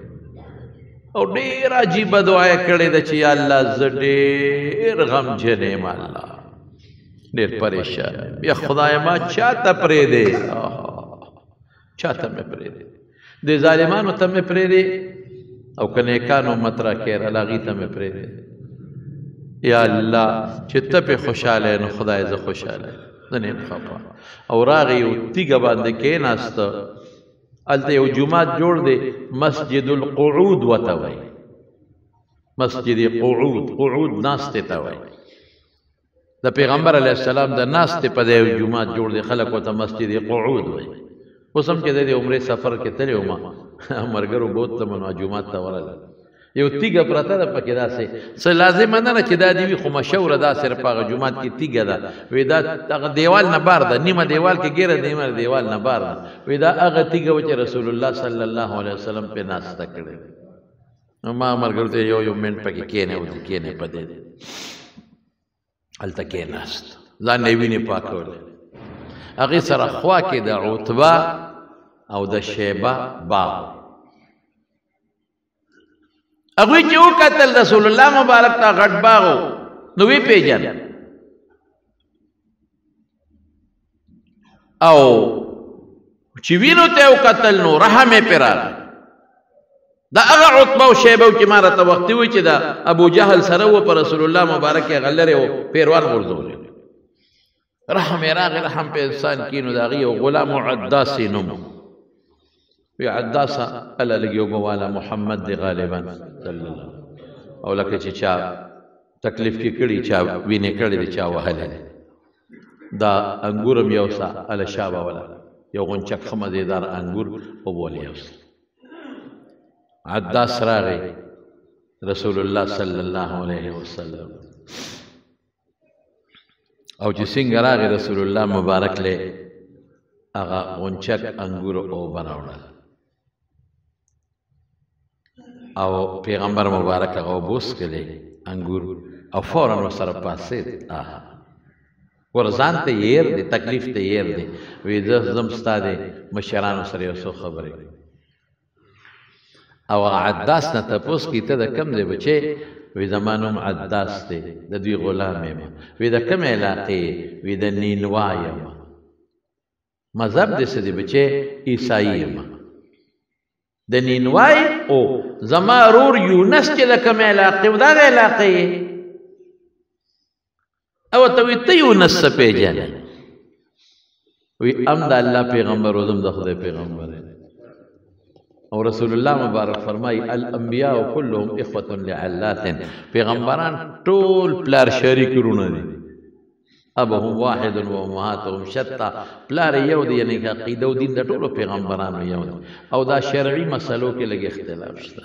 او ډېر عجیبه دعا یې کړې ده چې یا الله زه ډېر غمجن یم الله ډېر پریشان یا خدای ما چاته پرېږدې چاته مې پرېږدې دې ظالمانو ته مې پرېږدې او که نیکانو مت راکړې هغې ته مې پرېږدې یا الله چې ته پې خوشحاله یې نو خدای زه خوشحاله یم زه نه یم خفه او راغی یو تیږه باندې کېناسته هلته یو جومات جوړ دی مسجد القعود ورته وایي مسجد قعود ناستې ته وایي د پیغمبر علیه السلام د ناستې په دی جومات جوړ دی خلک ورته مسجد قعود وایي اوس هم چې د عمرې سفر کې تللی وم ملګرو بوتلم نو جومات ته ورغلم یو تیږه پرته ده پکې داسې څه لازمه نه ده چې دا دې وي خو مشهوره دا صرف هغه جومات کې تیږه ده وایي دا هغه دیوال نه بار ده نیمه دیوال کې ګیره نیمه دیوال نه بار ده وایي دا هغه تیږه وه چې رسول الله صلی الله علیه وسلم پې ناسته کړې نو ما ملګرو ته یو منټ پکې کښېنې ورته کښېنې په دې هلته کښېناست ځان یې وینې پاکولې هغې سره خوا کې د عتبه او د شیبه باغ هغوی چې وکتل رسول الله مبارک ته غټ باغ نو ویې پېژنه او چې وینو ته یې وکتل نو رحم یې پرې راغی دا هغه عتبه او شیبه چې ما راته وختي وایي چې د ابو جهل سره و په رسول الله مبارک یې هغه لرې و پیروان غورځولی رحم یې راغی رحم په انسان کې نو د هغې یو غلام عداس یې نوم وی عداسه اله لږ یو بواله محمد دی غالبا صلی الله او لکه چې چا تکلیف کې کړي چا وینې کړي دی چا وهلی دی دا انګور هم یو سه اله شا بوله یو غونچک ښه مزېدار انګور وبولې یو سه عداس راغی رسول الله صلی الله علیه وسلم او چې څنګه راغی رسول الله مبارک له هغه غونچک انګور اوبه راوړل او پیغمبر مبارک هغه اوبه وڅښلې انګور او فورا ورسره پاڅېد ور ځان ته یې دی تکلیف ته یې دی وایي زه ځم ستا د مشرانو سره یو څو خبرې او عداس نه تپوس کړي ته د کوم ځای بچې وی زما نوم عداس دی د دوی غلام یم وی د کومې علاقې وی د نینوا یم مذهب دې څه دی بچې عیسایي یم د نینوای او زما رور یونس چې د کومې علاقې و دا د علاقې او ته وی ته یونس څه پیژنې وی ام د الله پیغمبر وزم د خدای پیغمبر او رسول الله مبارک فرمای الانبیاء كلهم اخوه لعلات پیغمبران ټول پلار شریک رونه دي ابهم واحد و امهاتهم شتى پلار یو دی یعنی عقیده او دین د ټولو پیغمبرانو یو دی او دا شرعي مسلو کې لږ اختلاف شته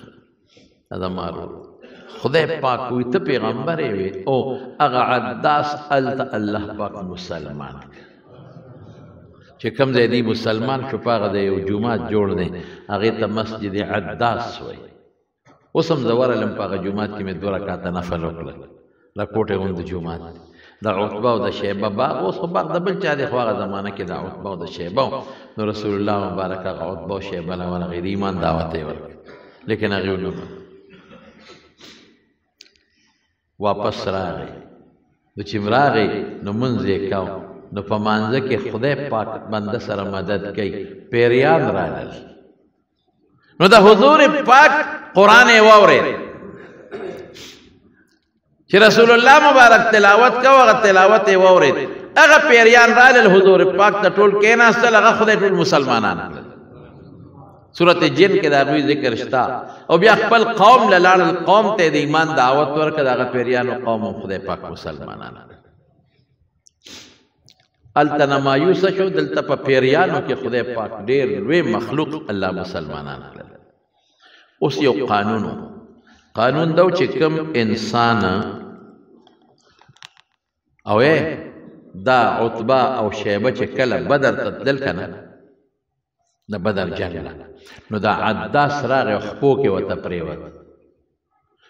دا مارو خدای پاک وي ته پیغمبر وي او هغه عداس الله پاک مسلمان چې کوم ځای دی مسلمان شو پاغه د یو جومات جوړ دی هغې ته مسجد عداس وایي اوس هم زه ورغلم په هغه جومات کې مې 2 رکعته نفل وکړل دا کوټې غوندې جومات د عتبه او د شیبه باغ اوس خو باغ د بل چا دی خو هغه زمانه کې د عتبه او د شیبه نو رسول الله مبارک هغه عتبه او شیبه له ورغې د ایمان دعوت یې ورکړ لیکن هغې ونه واپس راغی نو چې راغی نو منځ یې کو نو په مانځه کې خدای پاک بنده سره مدد کوي پیریان راغل نو د حضور پاک قرآن یې واورېد چې رسول الله مبارک تلاوت کو هغه تلاوت یې واورېد هغه پیریان راغلل حضور پاک ته ټول کېناستل هغه خدای ټول مسلمانان کړل سورت جن کې د هغوی ذکر شته او بیا خپل قوم له لاړل قوم ته د ایمان دعوت ورکړه د هغه پیریانو قوم هم خدای پاک مسلمانان هلته نه مایوسه شو دلته په پیریانو کې خدای پاک ډېر لوی مخلوق الله مسلمانان کړل اوس یو قانون دو چې کوم انسان او دا عتبه او شیبه چې کله بدر ته تلل کنه د بدر جنګ نو دا عداس راغی او خپو کې ورته پرېوت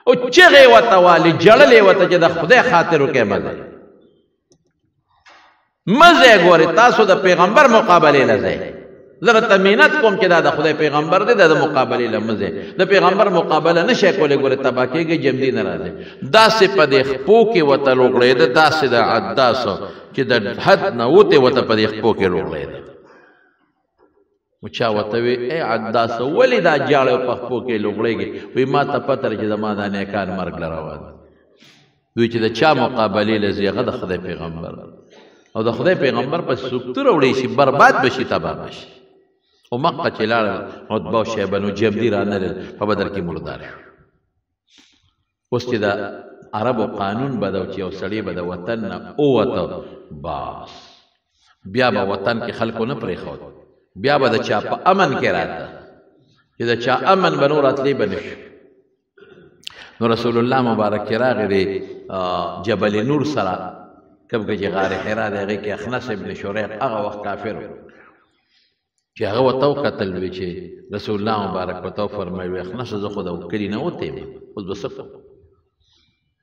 او چغې ورته والې جړلې ورته چې د خدای خاطر وکړې مزه ګورې تاسو د پیغمبر مقابلې له ځئ زه راته مینت کوم چې دا د خدای پیغمبر دی د مقابلې له مزه د پیغمبر مقابله نشی کولی ګورې تباه کېږي جمدي نه راځي داسې په دې خپو کې ورته لوغړېده داسې د عداسو چې د حد نه وتې ورته په دې خپو کې لوغړېده چا ورته وی ای عداسه ولې دا جاړه په خپو کې لوغړېږي وایي ما ته پته چې زما دا نیکان مرګ له روان دوی چې د چا مقابلې له ځي هغه د خدای پیغمبر او د خدای پیغمبر په سوکتو راوړی شي برباد بشي تباه بشي او مقه چې لاړل عتبه او شیبه نو جبدي رانلل په بدر کې مردار شو اوس چې د عربو قانون به ده چې یو سړی به د وطن نه ووته باس بیا به وطن کې خلکو نه پرېښود بیا به د چا په امن کې راته چې د چا امن به نور راتلی به نشو نو رسول الله مبارک کې راغی د جبل نور سره کوم کې چې غار حرا دی هغې کې اخنس ابن شریق هغه وخت کافر چې هغه ورته وکتل وی چې رسول الله مبارک ورته وفرمیل وی اخنس زه خو د کلي نه وتی یم اوس به څه کوم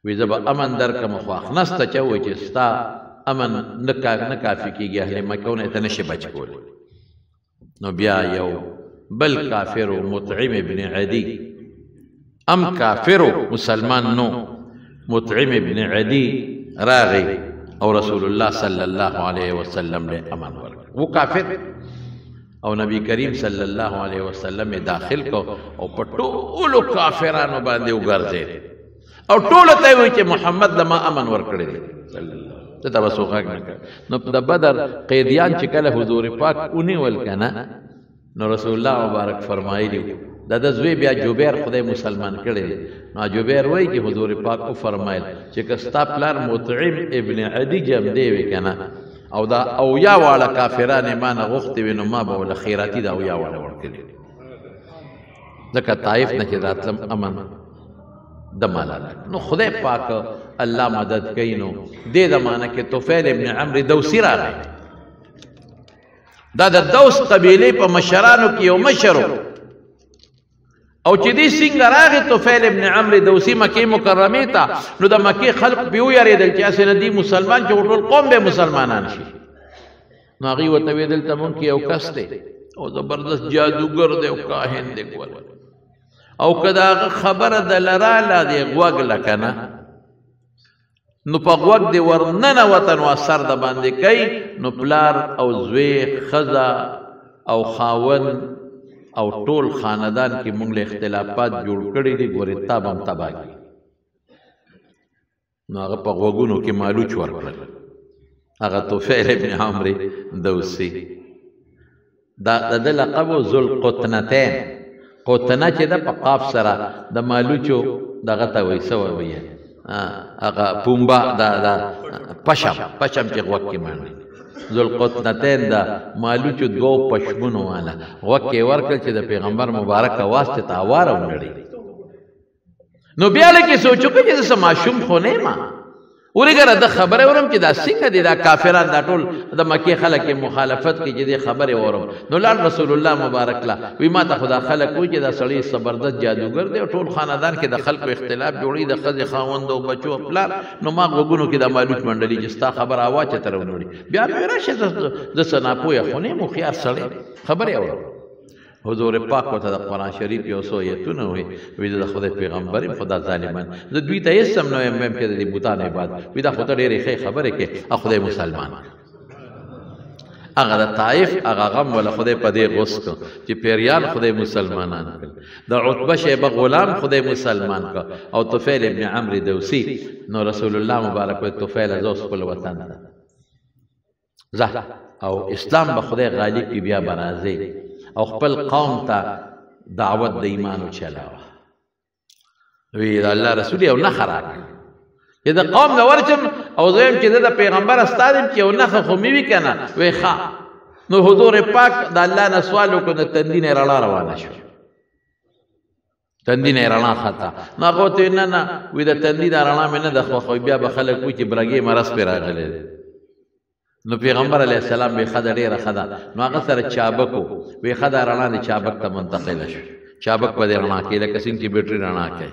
وی زه به امن درکړم خو اخنس ته چې وایي چې ستا امن نه کافي کېږي اهل مکه نه ته نشي بچ کولی نو بیا یو بل کافر مطعم ابن عدی ام کافر مسلمان نو مطعم ابن عدی راغی او رسول الله صلی الله علیه وسلم له امان ورکړ و کافر او نبی کریم صلی الله علیه وسلم داخل کو او په ټولو کافرانو باندې وګرځید او ټول ته وی چې محمد لما امن ورکړي صلی الله ته تاسو غږ نه نو د بدر قیدیان چې کله حضور پاک اونې ول کنه نو رسول الله مبارک فرمایلی د زوی بیا جوبیر خدای مسلمان کړي نو جوبیر وای چې حضور پاک او فرمایل چې کستا پلار مطعم ابن عدی جم دی وکنه او دا او یا والا کافرانه ما نه غوښتي وینو ما به ول خیراتی دا او یا والا ورکړي ځکه طائف نه چې راتلم امن د مالاله نو خدای پاک الله مدد کوي نو دې زمانه کې طفیل ابن عمرو دوسی راغی دا د دوس قبیله په مشرانو کې یو مشر او چې دې څنګه راغی طفیل ابن عمرو دوسی مکه مکرمه ته نو د مکه خلق بیو یریدل چې اسنه دی مسلمان چې ټول قوم به مسلمانان شي نو هغه وته ویدل ته مونږ یو کس دی او زبردست جادوګر دی او کاهن دی کول او کدا خبره د لراله دی غوږ لکنه نو په غوږ دی ورننه وطن او اثر د باندې کوي نو پلار او زوی خزا او خاون او ټول خاندان کې مونږ له اختلافات جوړ کړي دي ګورې تاب هم تباه کی نو هغه په غوږونو کې مالوچ ورکړل هغه طفیل ابن عمرو دوسی دا د لقب ذوالقطنتین قطنه چې د په قاف سره د مالوچو دغه ته وایي څه وایي هغه پومبا دا پشم چې غوږ کې مانډي ذوالقطنتین د مالوچو دوو پشمونو والا غوږ کې ورکړل چې د پیغمبر مبارک اواز ته اواره ونړي نو بیا لکه سوچو کې چې زه ماشوم خو نه یم ورګره د خبره ورم چې دا څنګه دي دا کافران دا ټول د مکې خلک مخالفت کوي چې د خبره ورم نو لاړ رسول الله مبارک لا وی ما ته خدا خلک کوي چې دا سړی زبردست جادوګر دی ټول خاندان کې د خلکو اختلاف جوړي د خځې خاوند او بچو خپل نو ما غوګونو کې د مالوچ منډلي چې ستا خبر اواز ته ترونړي بیا مې راشه د سناپویا خونه مو خيار سړی خبره اورم حضور پاک وته د قرآن شریف یو څو آیتونه وي وی د خدای پیغمبر خدا ظالمان زه دوی ته یې سم نو مې کې د بوتان عبادت وی دا خدای ډېرې ښه خبره کې خدای مسلمان هغه د طائف هغه غم ولا خدای په دې غوس کو چې پیریان خدای مسلمانان کړ د عتبه شیبه غلام خدای مسلمان کو او طفیل ابن عمرو دوسی نو رسول الله مبارک په طفیل ازوس خپل وطن زه او اسلام به خدای غالب کی بیا برازي او خپل قوم ته دعوت د ایمان چلاوه وی دا الله رسول یو نه خراک چې د قوم نه ورچم او زم چې د پیغمبر استادم چې یو نه خو مې کنه وی ښا نو حضور پاک د الله نه سوال وکړ د تندین رڼا روانه شو تندین رڼا خطا نه غوته نه وی د تندین رڼا مې نه د خو بیا به خلک وي چې برګي مرز پر راغله نو پیغمبر علیه السلام به خدا ډیره خدا نو هغه سره چابکو وی خدا رڼا نه چابک ته منتقل شو چابک په رڼا کې لکه څنګه چې بیټری رڼا کوي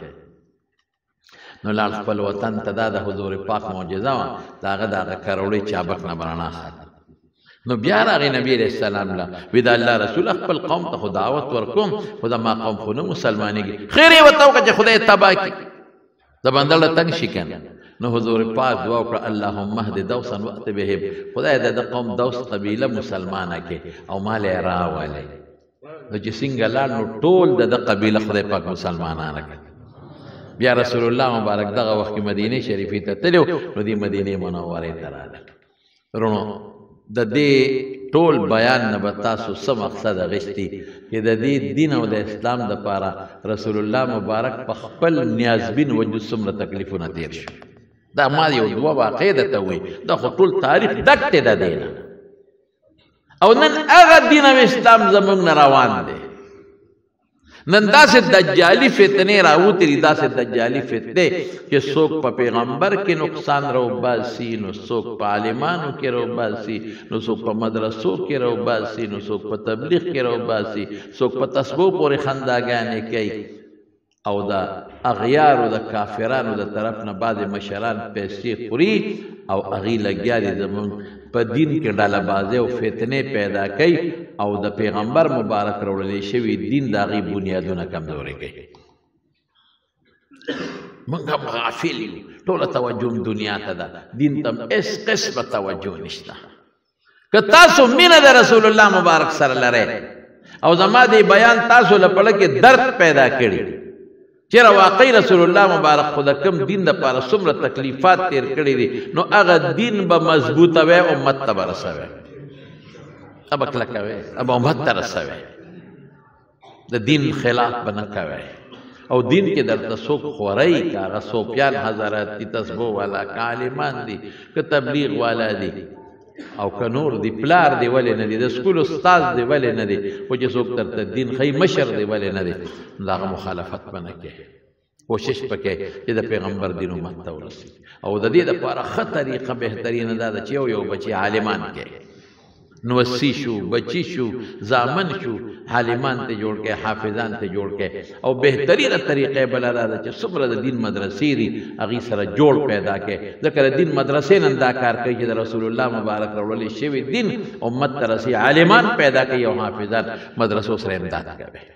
نو لال خپل وطن ته د حضور پاک معجزه وا داغه کروڑې چابک نه برنا نو بیا راغی نبی علیہ السلام لا وی دا الله رسول خپل قوم ته دعوت ورکوم خدا ما قوم خو نه مسلمانېږي خیر یې وتاو چې خدای تبا کی د بندل تنگ شي کنه نو حضور پاک دعا وکړه اللهم اهد دوسا وقت بهم خدای د قوم دوس قبیله مسلمانه کې او مال راولې نو چې څنګه لاړ نو ټول د قبیله خدای پاک مسلمانانه کې بیا رسول الله مبارک دغه وخت مدینه شریفه ته تلو نو دی مدینه منوره ته راغله ورونو د دې ټول بیان نه به تاسو څه مقصد غشتي چې د دې دین او د اسلام د پاره رسول الله مبارک په خپل نیازبین وجود څومره تکلیفونه تیر شو دا ما یو دوه واقع ده ته وي دا خو ټول تاریخ دکته ده دینه او نن هغه دین او اسلام زموږ نه روان دی نن داسې دجالي فتنې راوتري داسې دجالي فتنې چې څوک په پیغمبر کې نقصان راوباسي نو څوک په عالمانو کې راوباسي نو څوک په مدرسو کې راوباسي نو څوک په تبلیغ کې راوباسي څوک په تسبیح پورې خنداګانې کوي او د اغیارو د کافرانو د طرف نه بعد مشران پیسې خوري او اغي لګیا دي زمون په دین کې ډاله بازي او فتنې پیدا کوي او د پیغمبر مبارک وروړل شوی دین د اغي بنیادونه کمزوري کوي موږ غافل یو ټول توجه دنیا ته ده دین ته اس قسمه توجه نشته که تاسو مینه د رسول الله مبارک سره لره او زما دی بیان تاسو لپاره کې درد پیدا کړي چیرې واقعي رسول الله مبارک خدا کم دین د پاره څومره تکلیفات تیر کړی دي نو هغه دین به مضبوطه وي امت ته برسوي ابا کله کوي ابا امت ته رسوي د دین خلاف بنه کوي او دین کې درته څوک خوري کاغه سوپیان حضرات دي تسبو والا عالمان دي که تبلیغ والا دي او که نور دی پلار دی ولې نه دی د سکول استاد دی ولې نه دی خو چې څوک درته دین ښیي مشر دی ولې نه دی نو هغه مخالفت به نه کوي کوشش پکې چې د پیغمبر دین امت ته ورسي او د دې دپاره ښه طریقه بهترینه دا ده چې یو بچي عالمان کوي نوسی شو بچی شو زامن شو عالمان ته جوړ کې حافظان ته جوړ کې او بهترینه طریقې بل را ده چې صبر د دین مدرسې دي هغه سره جوړ پیدا کې ځکه دین مدرسې نن دا کار کوي چې د رسول الله مبارک وروړل شوی دین امت ته رسي عالمان پیدا کوي او حافظان مدرسو سره امداد کوي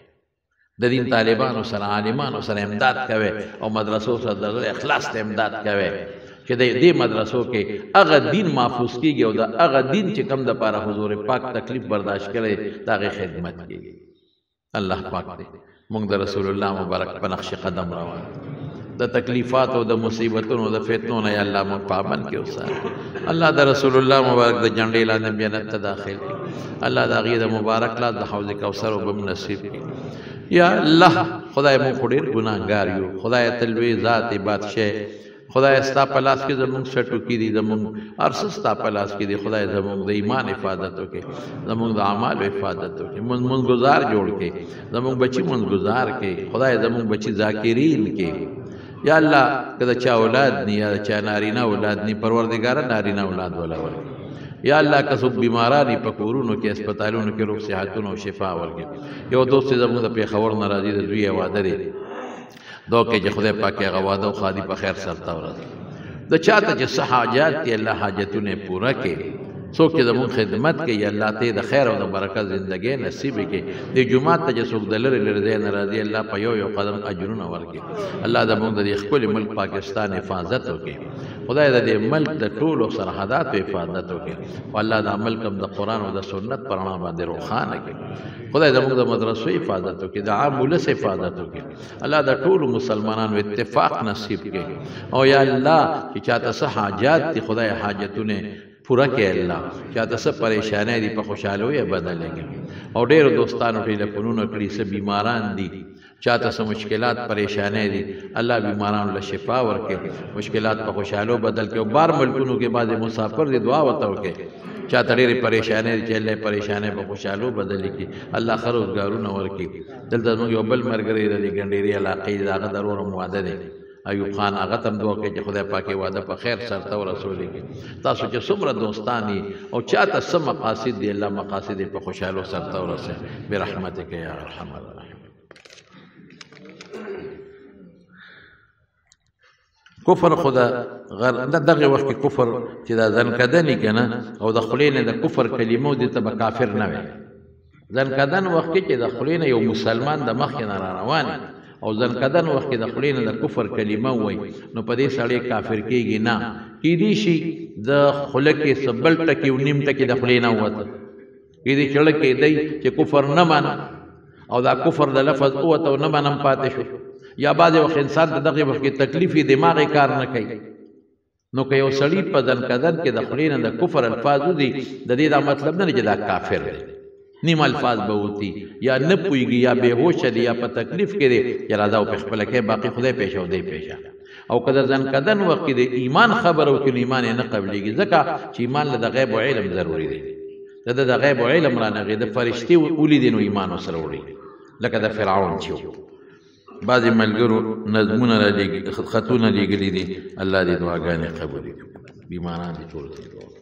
د دین طالبانو سره عالمانو سره امداد کوي او مدرسو سره د اخلاص ته امداد کوي چې د دې مدرسو کې هغه دین محفوظ کیږي او د هغه دین چې کم د پاره حضور پاک تکلیف برداشت کړي دغه خدمت کیږي الله پاک دې موږ د رسول الله مبارک په نقش قدم روان د تکلیفات او د مصیبتونو او د فتنو نه یا الله مون پابند کې وساتي الله د رسول الله مبارک د جنډې لاندې جنت ته داخل کړي الله د هغې د مبارک لاس د حوض کوثر اوبه م نصیب کړي یا الله خدای مونږ خو ډېر ګناهګار یو خدای ته لوی ذات بادشاه خدای ستا په لاس کې زمونږ سټوکي دي زمونږ هر څه ستا په لاس کې دي خدای زمونږ د ایمان حفاظت وکړي زمونږ د اعمالو حفاظت وکړي مونږ گزار جوړ کړي زمونږ بچي مونږ گزار کړي خدای زمونږ بچي ذاکرین کړي یا الله که د چا اولاد نی یا د چا نارینه اولاد نی پروردګاره نارینه اولاد والا ورکړي یا الله که څوک بیماران په کورونو کې هسپتالونو کې روغ صحتونو او شفا ورکړي یو دوست زمونږ د پېښور نه راځي د دوی واده دی دو کې چې خدای پاک هغه واده او خادي په خیر سرته ورسوي د چاته چې څه حاجات دي الله حاجتونه پوره کړي څوک چې زمونږ خدمت کوي الله ته د خیر او د برکت زندګۍ نصیب کړي د جومات ته چې څوک د لرې لرې ځای نه راځي الله په یو یو قدم اجرونه ورکړي الله زمونږ د دې ښکلي ملک پاکستان حفاظت وکړي خدای د دې ملک د ټولو سرحداتو حفاظت وکړي او الله دا ملک هم د قرآن او د سنت په رڼا باندې روښانه کړي خدای زموږ د مدرسو حفاظت وکړي د عام ولس حفاظت وکړي الله د ټولو مسلمانانو اتفاق نصیب کړي او یا الله چې چاته څه حاجات دي خدای حاجتونه پورا کړي الله چاته څه پریشانۍ دي په خوشحالۍ یې بدلې کړي او ډېرو دوستانو ټیلیفونونه کړي څه بیماران دي چاته څه مشکلات پریشانۍ دي الله بیمارانو له شفا ورکړي مشکلات په خوشحالو بدل کړي او بار ملکونو کې بعضې مسافر دي دعا ورته وکړي چاته ډېرې پریشانۍ دي چې الله یې پریشانۍ په خوشحالو بدلې کړي الله ښه روزګارونه ورکړي دلته زموږ یو بل ملګری د دې ګنډېري علاقې د هغه د ورور هم واده دی ایوب خان هغه ته هم دعا کوي چې خدای پاک یې واده په خیر سرته ورسولی کړي تاسو چې څومره دوستان یې او چاته څه مقاصد دي الله مقاصد یې په خوشحالو سرته ورسوي برحمتک یا ارحم الراحمین کفر خدا دغه وخت کې کفر چې دا ځنکدنې که نه او د خولې نه د کفر کلمه دې ته به کافر نه وي ځنکدن وخت کې چې د خولې نه یو مسلمان د مخکې نه را روان او ځنکدن وخت کې د خولې نه د کفر کلمه ووایي نو په دې سړی کافر کېږي نه کیدای شي د خوله کې څه بل ټکي او نیم ټکي د خولې نه ووته کیدای چړه کېدی چې کفر نه منه او دا کفر د لفظ ووته او نه منم پاتې شو یا بعضې وخت انسان ته دغې وخت کې تکلیفي دماغ کار نه کوي نو که یو سړي په ځنکدن کې د خولې نه د کفر الفاظ وځي د دې دا مطلب نه دی چې دا کافر دی نیم الفاظ به وتی یا نه پوهېږي یا بېهوشه دی یا په تکلیف کې دی چې راځه او په خپله کې باقي خدای پېښه او دی پېښه او که د ځنکدن وخت کې د ایمان خبره وکړي نو ایمان یې نه قبلېږي ځکه چې ایمان له د غیب و علم ضروري دی د غیب و علم رانغی د فرشتې ولیدې نو ایمان ورسره وړي لکه د فرعون چې و بعضې ملګرو نظمونه را خطونه لیږلي دي الله دې دعاګانې قبولې کړي بیماران دې ټول